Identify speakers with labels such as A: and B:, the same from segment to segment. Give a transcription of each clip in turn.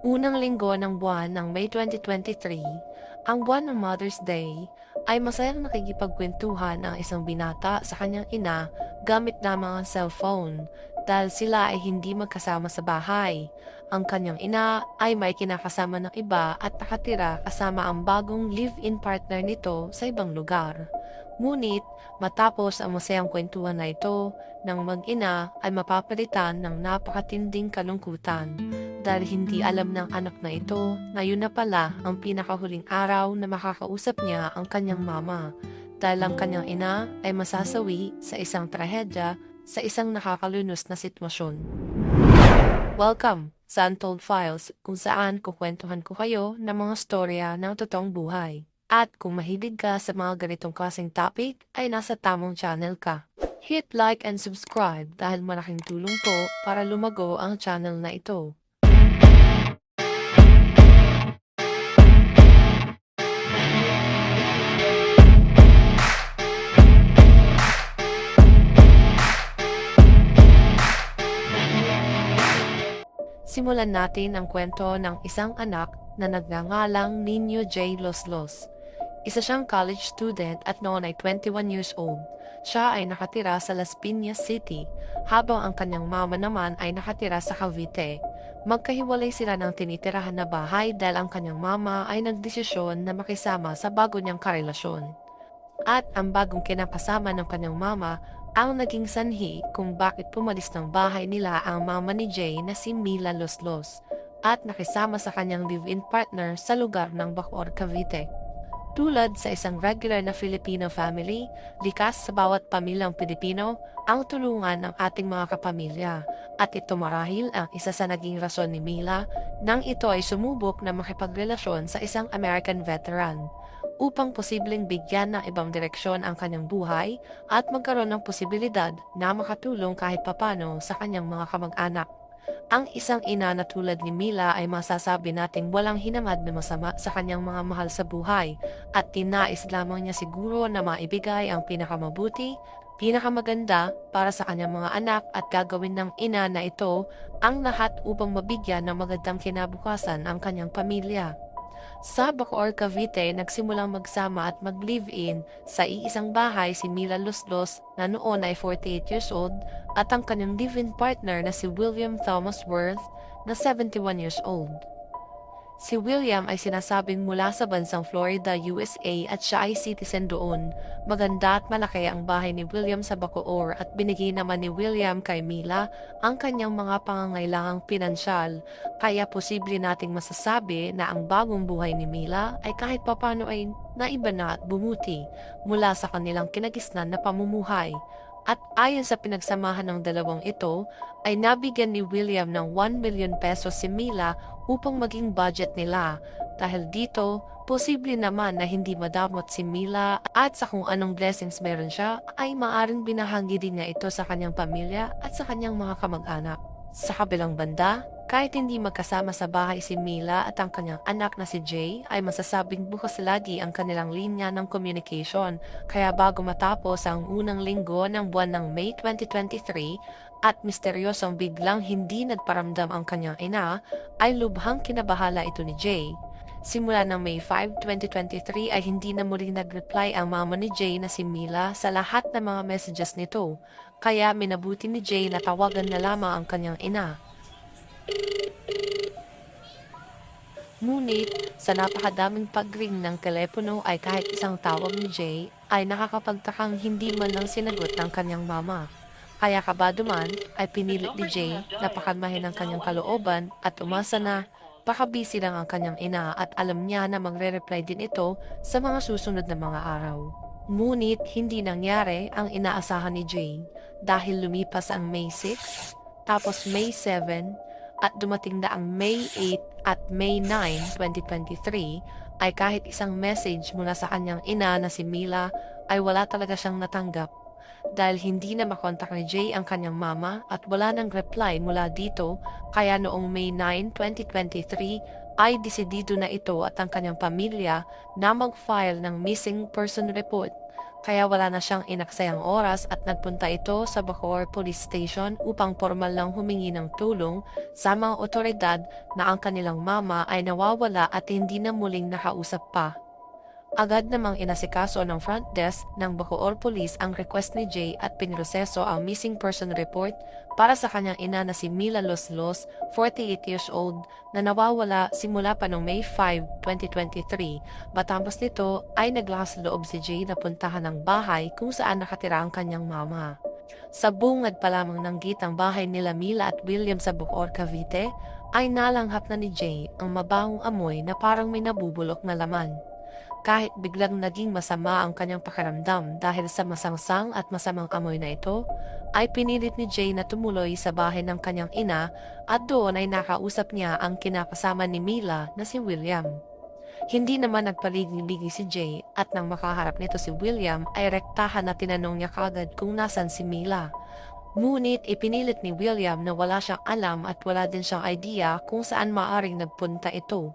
A: Unang linggo ng buwan ng May 2023, ang buwan ng Mother's Day, ay masayang nakikipagkwentuhan ang isang binata sa kanyang ina gamit lamang ang cellphone dahil sila ay hindi magkasama sa bahay. Ang kanyang ina ay may kinakasama ng iba at nakatira kasama ang bagong live-in partner nito sa ibang lugar. Ngunit matapos ang masayang kwentuhan na ito, ng mag-ina ay mapapalitan ng napakatinding kalungkutan dahil hindi alam ng anak na ito na yun na pala ang pinakahuling araw na makakausap niya ang kanyang mama dahil ang kanyang ina ay masasawi sa isang trahedya sa isang nakakalunos na sitwasyon. Welcome sa Untold Files, kung saan kukwentuhan ko kayo ng mga storya ng totoong buhay. At kung mahilig ka sa mga ganitong klaseng topic, ay nasa tamang channel ka. Hit like and subscribe dahil malaking tulong po para lumago ang channel na ito. Simulan natin ang kwento ng isang anak na nagngangalang Nino J. Loslos. Isa siyang college student at noon ay 21 years old. Siya ay nakatira sa Las Piñas City, habang ang kanyang mama naman ay nakatira sa Cavite. Magkahiwalay sila ng tinitirahan na bahay dahil ang kanyang mama ay nagdesisyon na makisama sa bago niyang karelasyon. At ang bagong kinakasama ng kanyang mama ang naging sanhi kung bakit pumalis ng bahay nila ang mama ni Jay na si Mila Loslos at nakisama sa kanyang live-in partner sa lugar ng Bacoor, Cavite. Tulad sa isang regular na Filipino family, likas sa bawat pamilyang Pilipino ang tulungan ng ating mga kapamilya at ito marahil ang isa sa naging rason ni Mila nang ito ay sumubok na makipagrelasyon sa isang American veteran upang posibleng bigyan ng ibang direksyon ang kanyang buhay at magkaroon ng posibilidad na makatulong kahit papano sa kanyang mga kamag-anak. Ang isang ina na tulad ni Mila ay masasabi nating walang hinangad na masama sa kanyang mga mahal sa buhay at tinais lamang niya siguro na maibigay ang pinakamabuti, pinakamaganda para sa kanyang mga anak at gagawin ng ina na ito ang lahat upang mabigyan ng magandang kinabukasan ang kanyang pamilya. Sa Bacoor, Cavite, nagsimulang magsama at mag-live-in sa iisang bahay si Mila Loslos na noon ay 48 years old at ang kanyang live-in partner na si William Thomas Worth na 71 years old. Si William ay sinasabing mula sa bansang Florida, USA at siya ay citizen doon. Maganda at malaki ang bahay ni William sa Bacoor at binigay naman ni William kay Mila ang kanyang mga pangangailangang pinansyal. Kaya posible nating masasabi na ang bagong buhay ni Mila ay kahit papano ay naiba na at bumuti mula sa kanilang kinagisnan na pamumuhay. At ayon sa pinagsamahan ng dalawang ito, ay nabigyan ni William ng 1 million pesos si Mila upang maging budget nila. Dahil dito, posible naman na hindi madamot si Mila at sa kung anong blessings meron siya, ay maaring binahagi din niya ito sa kanyang pamilya at sa kanyang mga kamag-anak. Sa kabilang banda, kahit hindi magkasama sa bahay si Mila at ang kanyang anak na si Jay, ay masasabing bukas lagi ang kanilang linya ng communication. Kaya bago matapos ang unang linggo ng buwan ng May 2023 at misteryosong biglang hindi nagparamdam ang kanyang ina, ay lubhang kinabahala ito ni Jay. Simula ng May 5, 2023 ay hindi na muling nag-reply ang mama ni Jay na si Mila sa lahat ng mga messages nito. Kaya minabuti ni Jay na tawagan na lamang ang kanyang ina. Ngunit, sa napakadaming pag-ring ng telepono ay kahit isang tawag ni Jay ay nakakapagtakang hindi man lang sinagot ng kanyang mama. Kaya kabado man ay pinilit ni Jay na pakalmahin ang kanyang kalooban at umasa na baka busy lang ang kanyang ina at alam niya na magre-reply din ito sa mga susunod na mga araw. Ngunit hindi nangyari ang inaasahan ni Jay dahil lumipas ang May 6, tapos May 7, at dumating na ang May 8 at May 9, 2023 ay kahit isang message mula sa kanyang ina na si Mila ay wala talaga siyang natanggap. Dahil hindi na makontak ni Jay ang kanyang mama at wala nang reply mula dito, kaya noong May 9, 2023 ay desidido na ito at ang kanyang pamilya na mag-file ng missing person report. Kaya wala na siyang inaksayang oras at nagpunta ito sa Bacoor Police Station upang formal lang humingi ng tulong sa mga otoridad na ang kanilang mama ay nawawala at hindi na muling nakausap pa. Agad namang inasikaso ng front desk ng Bacoor Police ang request ni Jay at pinroseso ang missing person report para sa kanyang ina na si Mila Los Los, 48 years old, na nawawala simula pa noong May 5, 2023. Matapos nito ay naglakas loob si Jay na puntahan ang bahay kung saan nakatira ang kanyang mama. Sa bungad pa lamang ng gate ang bahay nila Mila at William sa Bacoor, Cavite, ay nalanghap na ni Jay ang mabahong amoy na parang may nabubulok na laman. Kahit biglang naging masama ang kanyang pakiramdam dahil sa masangsang at masamang amoy na ito, ay pinilit ni Jay na tumuloy sa bahay ng kanyang ina at doon ay nakausap niya ang kinakasama ni Mila na si William. Hindi naman nagpaligi-ligi si Jay at nang makaharap nito si William ay rektahan na tinanong niya kagad kung nasan si Mila. Ngunit ipinilit ni William na wala siyang alam at wala din siyang idea kung saan maaring nagpunta ito.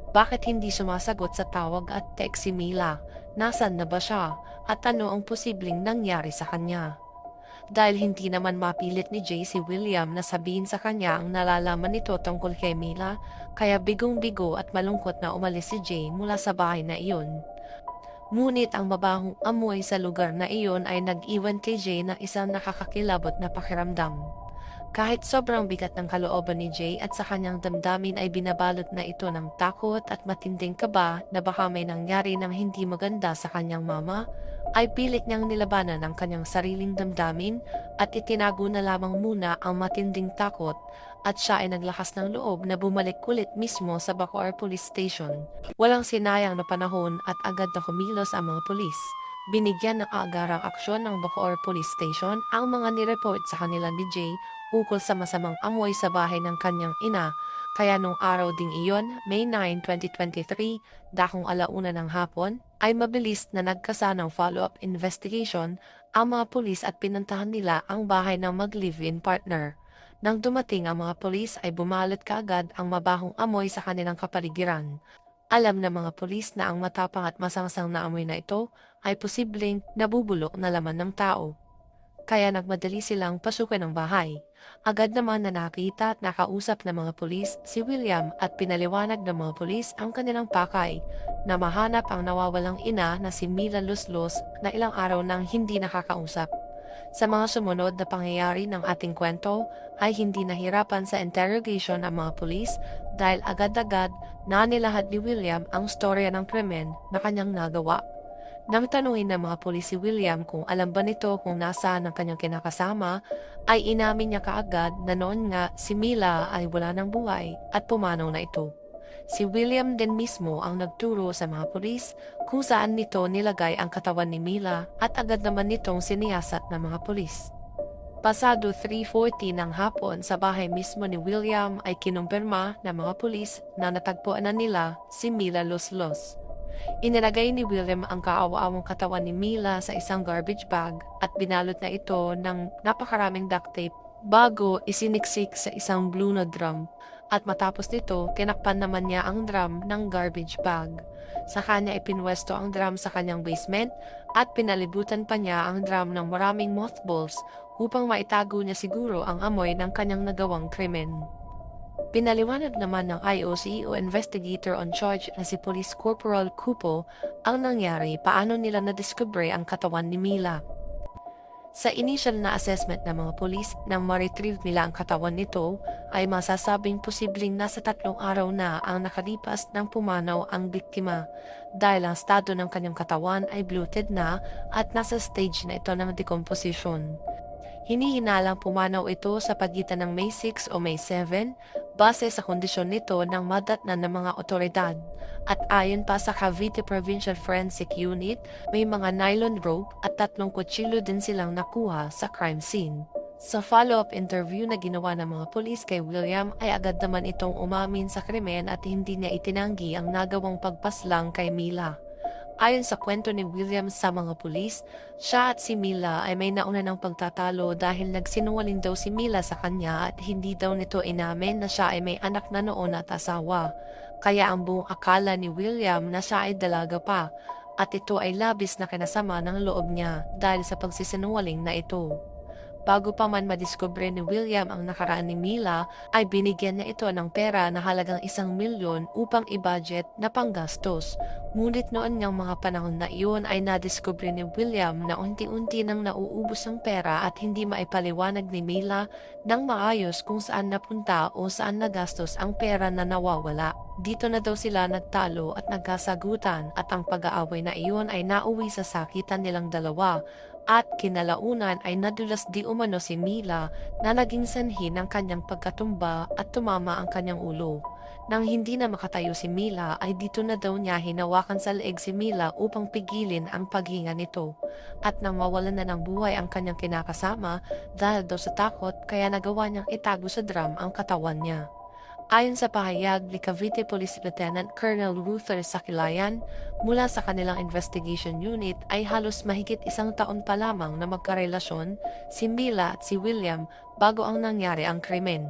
A: Bakit hindi sumasagot sa tawag at text si Mila? Nasaan na ba siya? At ano ang posibleng nangyari sa kanya? Dahil hindi naman mapilit ni Jay si William na sabihin sa kanya ang nalalaman nito tungkol kay Mila, kaya bigong-bigo at malungkot na umalis si Jay mula sa bahay na iyon. Ngunit ang mabahong amoy sa lugar na iyon ay nag-iwan kay Jay ng isang nakakakilabot na pakiramdam. Kahit sobrang bigat ng kalooban ni Jay at sa kanyang damdamin ay binabalot na ito ng takot at matinding kaba na baka may nangyari ng hindi maganda sa kanyang mama, ay pilit niyang nilabanan ang kanyang sariling damdamin at itinago na lamang muna ang matinding takot at siya ay naglakas ng loob na bumalik ulit mismo sa Bacoor Police Station. Walang sinayang na panahon at agad na kumilos ang mga pulis. Binigyan ng agarang aksyon ng Bacoor Police Station ang mga nireport sa kanila ni Jay ukol sa masamang amoy sa bahay ng kanyang ina, kaya nung araw ding iyon, May 9, 2023, dakong 1:00 ng hapon, ay mabilis na nagkasa ng follow-up investigation ang mga pulis at pinuntahan nila ang bahay ng mag-live-in partner. Nang dumating ang mga pulis ay bumalot kaagad ang mabahong amoy sa kanilang kapaligiran. Alam ng mga pulis na ang matapang at masangsang na amoy na ito ay posibleng nabubulok na laman ng tao. Kaya nagmadali silang pasukin ang bahay. Agad naman na nakita at nakausap ng mga pulis si William at pinaliwanag ng mga pulis ang kanilang pakay na mahanap ang nawawalang ina na si Mila Los Los na ilang araw nang hindi nakakausap. Sa mga sumunod na pangyayari ng ating kwento ay hindi nahirapan sa interrogation ang mga pulis dahil agad-agad na nilahad ni William ang storya ng krimen na kanyang nagawa. Nang tanungin ng mga pulis si William kung alam ba nito kung nasaan ang kanyang kinakasama, ay inamin niya kaagad na noon nga si Mila ay wala ng buhay at pumanaw na ito. Si William din mismo ang nagturo sa mga pulis kung saan nito nilagay ang katawan ni Mila at agad naman nitong siniyasat ng mga pulis. Pasado 3:40 ng hapon sa bahay mismo ni William ay kinumpirma ng mga pulis na natagpuan na nila si Mila Los Los. Inilagay ni William ang kaawa-awang katawan ni Mila sa isang garbage bag at binalot na ito ng napakaraming duct tape bago isiniksik sa isang blue na drum. At matapos nito, kinakpan naman niya ang drum ng garbage bag. Sa kanya ipinwesto ang drum sa kanyang basement at pinalibutan pa niya ang drum ng maraming mothballs upang maitago niya siguro ang amoy ng kanyang nagawang krimen. Pinaliwanag naman ng IOC o investigator on charge na si Police Corporal Cupo ang nangyari paano nila nadiskubre ang katawan ni Mila. Sa initial na assessment ng mga pulis nang ma-retrieve nila ang katawan nito ay masasabing posibleng nasa 3 araw na ang nakalipas nang pumanaw ang biktima dahil ang estado ng kanyang katawan ay bloated na at nasa stage na ito ng decomposition. Hinihinalang pumanaw ito sa pagitan ng May 6 o May 7 base sa kondisyon nito ng madatnan ng mga otoridad. At ayon pa sa Cavite Provincial Forensic Unit, may mga nylon rope at 3 kutsilyo din silang nakuha sa crime scene. Sa follow-up interview na ginawa ng mga pulis kay William ay agad naman itong umamin sa krimen at hindi niya itinanggi ang nagawang pagpaslang kay Mila. Ayon sa kwento ni William sa mga pulis, siya at si Mila ay may nauna ng pagtatalo dahil nagsinungaling daw si Mila sa kanya at hindi daw nito inamin na siya ay may anak na noon at asawa. kaya ang buong akala ni William na siya ay dalaga pa, at ito ay labis na kinasama ng loob niya dahil sa pagsisinungaling na ito. Bago pa man madiskubre ni William ang nakaraan ni Mila, ay binigyan niya ito ng pera na halagang 1,000,000 upang i-budget na panggastos. Ngunit noon niyang mga panahon na iyon ay nadiskubre ni William na unti-unti nang nauubos ang pera at hindi maipaliwanag ni Mila ng maayos kung saan napunta o saan nagastos ang pera na nawawala. Dito na daw sila nagtalo at nagkasagutan at ang pag-aaway na iyon ay nauwi sa sakitan nilang dalawa. At kinalaunan ay nadulas di umano si Mila na naging sanhi ng kanyang pagkatumba at tumama ang kanyang ulo. Nang hindi na makatayo si Mila ay dito na daw niya hinawakan sa leeg si Mila upang pigilin ang paghinga nito. At nang mawalan na ng buhay ang kanyang kinakasama dahil daw sa takot kaya nagawa niyang itago sa drum ang katawan niya. Ayon sa pahayag ni Cavite Police Lieutenant Colonel Ruther Sakilayan, mula sa kanilang investigation unit ay halos mahigit 1 taon pa lamang na magkarelasyon si Mila at si William bago ang nangyari ang krimen.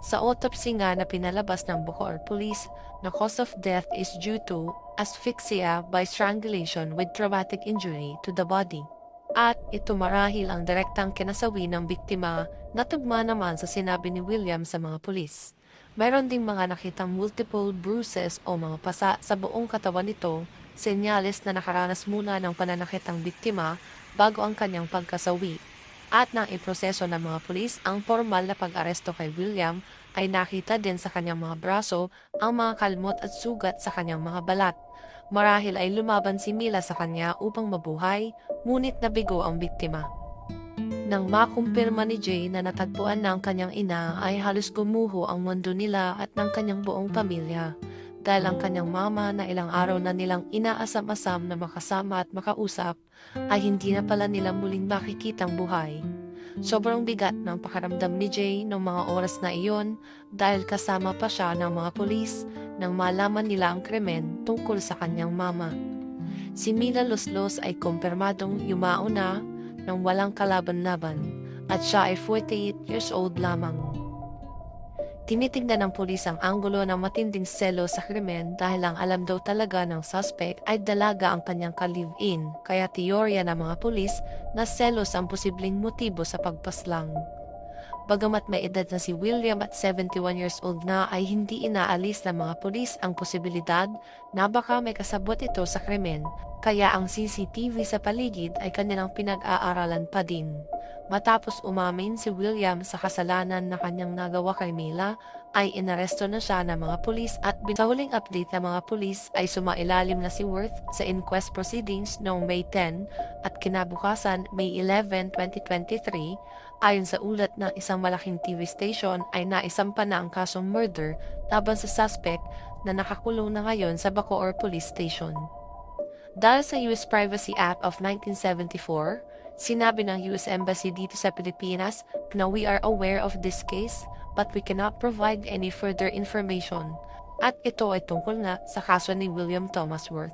A: Sa autopsy nga na pinalabas ng Bacoor Police, na cause of death is due to asphyxia by strangulation with traumatic injury to the body. At ito marahil ang direktang kinasawi ng biktima na tugma naman sa sinabi ni William sa mga pulis. Mayroon ding mga nakitang multiple bruises o mga pasa sa buong katawan nito, senyales na nakaranas muna ng pananakit ang biktima bago ang kanyang pagkasawi. At nang iproseso ng mga pulis ang formal na pag-aresto kay William, ay nakita din sa kanyang mga braso ang mga kalmot at sugat sa kanyang mga balat. Marahil ay lumaban si Mila sa kanya upang mabuhay, ngunit nabigo ang biktima. Nang makumpirma ni Jay na natagpuan na ang kanyang ina ay halos gumuho ang mundo nila at ng kanyang buong pamilya dahil ang kanyang mama na ilang araw na nilang inaasam-asam na makasama at makausap ay hindi na pala nila muling makikitang buhay. Sobrang bigat ng pakiramdam ni Jay noong mga oras na iyon dahil kasama pa siya ng mga pulis nang malaman nila ang krimen tungkol sa kanyang mama. Si Mila Loslos ay kumpirmadong yumao na nang walang kalaban-laban at siya ay 48 years old lamang. Tinitingnan ng pulis ang anggulo ng matinding selo sa krimen dahil ang alam daw talaga ng suspect ay dalaga ang kanyang ka-live-in, kaya teorya ng mga pulis na selos ang posibleng motibo sa pagpaslang. Bagamat may edad na si William at 71 years old na ay hindi inaalis ng mga pulis ang posibilidad na baka may kasabot ito sa krimen, kaya ang CCTV sa paligid ay kanilang pinag-aaralan pa din. Matapos umamin si William sa kasalanan na kanyang nagawa kay Mila, ay inaresto na siya ng mga pulis at sa huling update ng mga pulis ay sumailalim na si Worth sa inquest proceedings noong May 10 at kinabukasan May 11, 2023. Ayon sa ulat ng isang malaking TV station ay naisampa na ang kasong murder laban sa suspect na nakakulong na ngayon sa Bacoor Police Station. Dahil sa US Privacy Act of 1974, sinabi ng US Embassy dito sa Pilipinas na we are aware of this case but we cannot provide any further information. At ito ay tungkol nga sa kaso ni William Thomas Worth.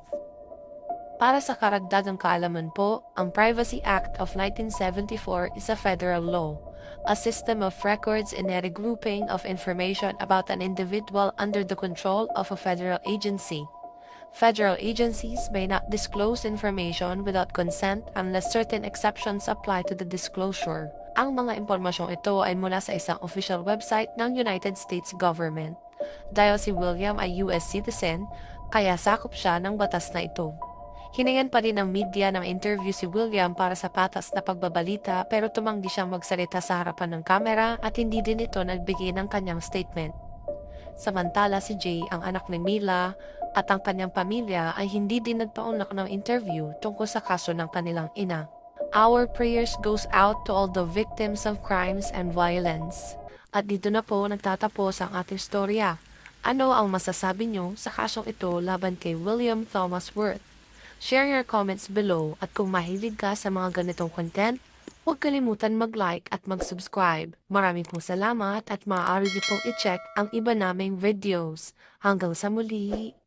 A: Para sa karagdagang kaalaman po, ang Privacy Act of 1974 is a federal law, a system of records and a regrouping of information about an individual under the control of a federal agency. Federal agencies may not disclose information without consent unless certain exceptions apply to the disclosure. Ang mga impormasyong ito ay mula sa isang official website ng United States government. Dahil si William ay US citizen, kaya sakop siya ng batas na ito. Hiningan pa rin ng media ng interview si William para sa patas na pagbabalita pero tumanggi siyang magsalita sa harapan ng kamera at hindi din ito nagbigay ng kanyang statement. Samantala si Jay, ang anak ni Mila, at ang kanyang pamilya ay hindi din nagpaunlak ng interview tungkol sa kaso ng kanilang ina. Our prayers goes out to all the victims of crimes and violence. At dito na po nagtatapos ang ating storya. Ano ang masasabi nyo sa kasong ito laban kay William Thomas Worth? Share your comments below at kung mahilig ka sa mga ganitong content, huwag kalimutan mag-like at mag-subscribe. Maraming pong salamat at maaari niyo pong i-check ang iba naming videos. Hanggang sa muli!